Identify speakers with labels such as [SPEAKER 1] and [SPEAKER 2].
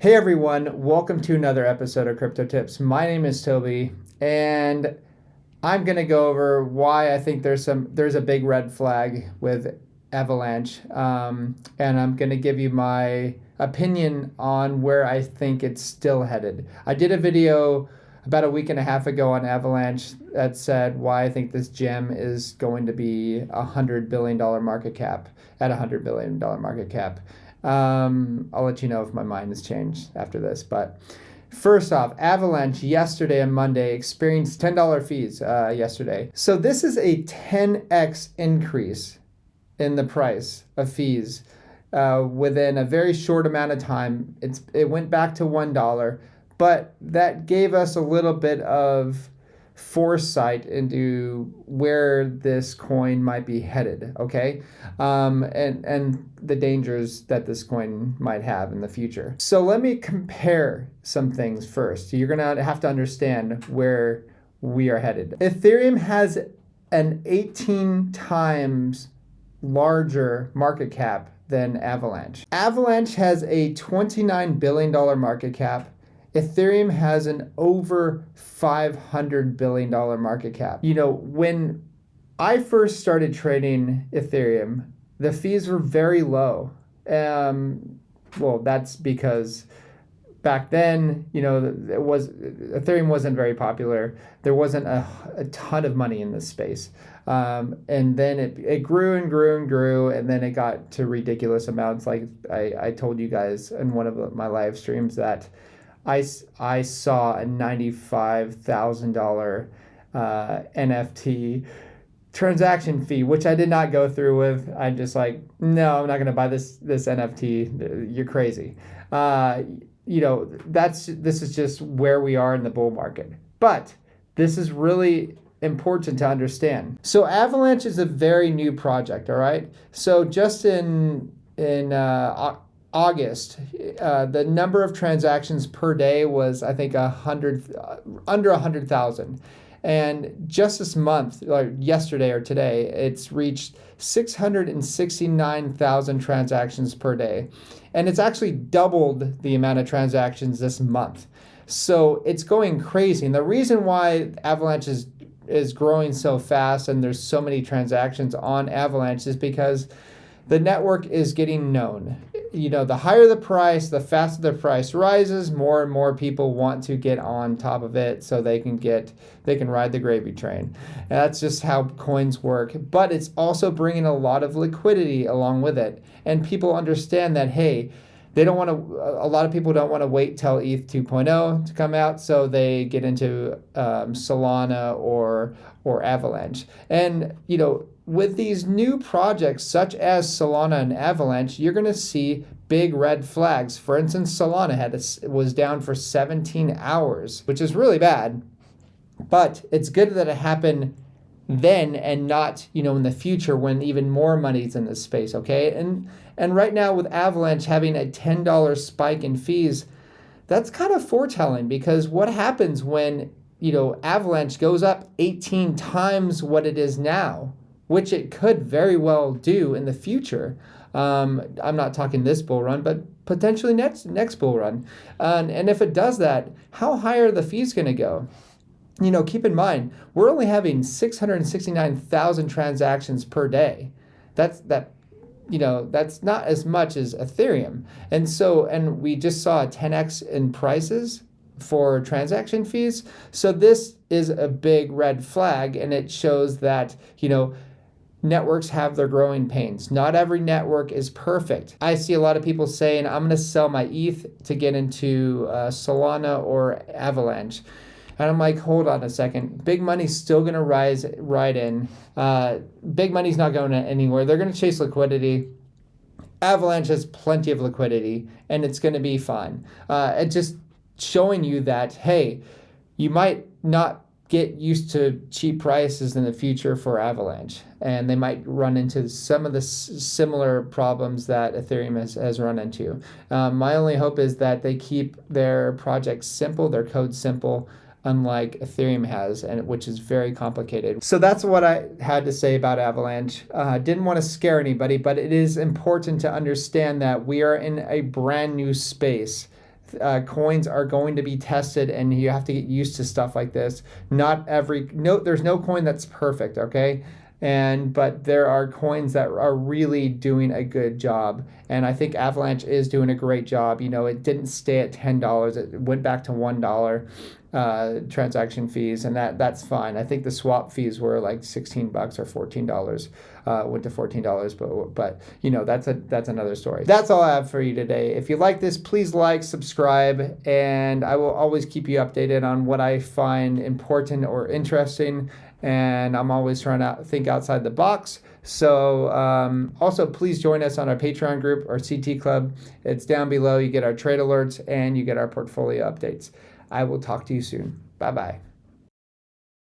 [SPEAKER 1] Hey everyone, welcome to another episode of Crypto Tips. My name is Toby, and I'm gonna go over why I think there's a big red flag with Avalanche, and I'm gonna give you my opinion on where I think it's still headed. I did a video about a week and a half ago on Avalanche that said why I think this gem is going to be $100 billion market cap at $100 billion market cap. I'll let you know if my mind has changed after this. But first off, Avalanche yesterday and Monday experienced $10 fees yesterday. So this is a 10x increase in the price of fees within a very short amount of time. It went back to $1, but that gave us a little bit of foresight into where this coin might be headed, okay? And the dangers that this coin might have in the future. So let me compare some things first. You're gonna have to understand where we are headed. Ethereum has an 18 times larger market cap than Avalanche. Avalanche has a $29 billion market cap. Ethereum has an over $500 billion market cap. You know, when I first started trading Ethereum, the fees were very low. Well, that's because back then, you know, Ethereum wasn't very popular. There wasn't a ton of money in this space. And then it grew and grew and grew, and then it got to ridiculous amounts. Like I told you guys in one of my live streams that I saw a $95,000 NFT transaction fee, which I did not go through with. I'm just like, no, I'm not going to buy this NFT. You're crazy. You know, this is just where we are in the bull market. But this is really important to understand. So Avalanche is a very new project, all right? So just in August, the number of transactions per day was, I think, under 100,000. And just this month, like yesterday or today, it's reached 669,000 transactions per day. And it's actually doubled the amount of transactions this month. So it's going crazy. And the reason why Avalanche is growing so fast and there's so many transactions on Avalanche is because the network is getting known. You know, the higher the price, the faster the price rises, more and more people want to get on top of it so they can ride the gravy train. And that's just how coins work. But it's also bringing a lot of liquidity along with it. And people understand that, hey, a lot of people don't want to wait till ETH 2.0 to come out, so they get into Solana or Avalanche. And, you know, with these new projects such as Solana and Avalanche, you're going to see big red flags. For instance, Solana was down for 17 hours, which is really bad. But it's good that it happened then and not, you know, in the future when even more money's in this space, okay? And right now with Avalanche having a $10 spike in fees, that's kind of foretelling, because what happens when, you know, Avalanche goes up 18 times what it is now, which it could very well do in the future. I'm not talking this bull run, but potentially next bull run. And if it does that, how high are the fees going to go? You know, keep in mind, we're only having 669,000 transactions per day. That's not as much as Ethereum. And we just saw a 10x in prices for transaction fees. So this is a big red flag, and it shows that, you know, networks have their growing pains. Not every network is perfect. I see a lot of people saying, I'm going to sell my ETH to get into Solana or Avalanche. And I'm like, hold on a second. Big money's still going to rise right in. Big money's not going anywhere. They're going to chase liquidity. Avalanche has plenty of liquidity, and it's going to be fine. It's just showing you that, hey, you might not get used to cheap prices in the future for Avalanche, and they might run into some of the similar problems that Ethereum has run into. My only hope is that they keep their project simple, their code simple, unlike Ethereum has, and which is very complicated. So that's what I had to say about Avalanche. Didn't want to scare anybody, but it is important to understand that we are in a brand new space. coins are going to be tested, and you have to get used to stuff like this. There's no coin that's perfect, okay? But there are coins that are really doing a good job, and I think Avalanche is doing a great job. It didn't stay at $10; it went back to $1 transaction fees, and that's fine. I think the swap fees were like $16 or $14. Went to $14, but that's another story. That's all I have for you today. If you like this, please like, subscribe, and I will always keep you updated on what I find important or interesting. And I'm always trying to think outside the box. So also, please join us on our Patreon group, our CT Club. It's down below. You get our trade alerts and you get our portfolio updates. I will talk to you soon. Bye-bye.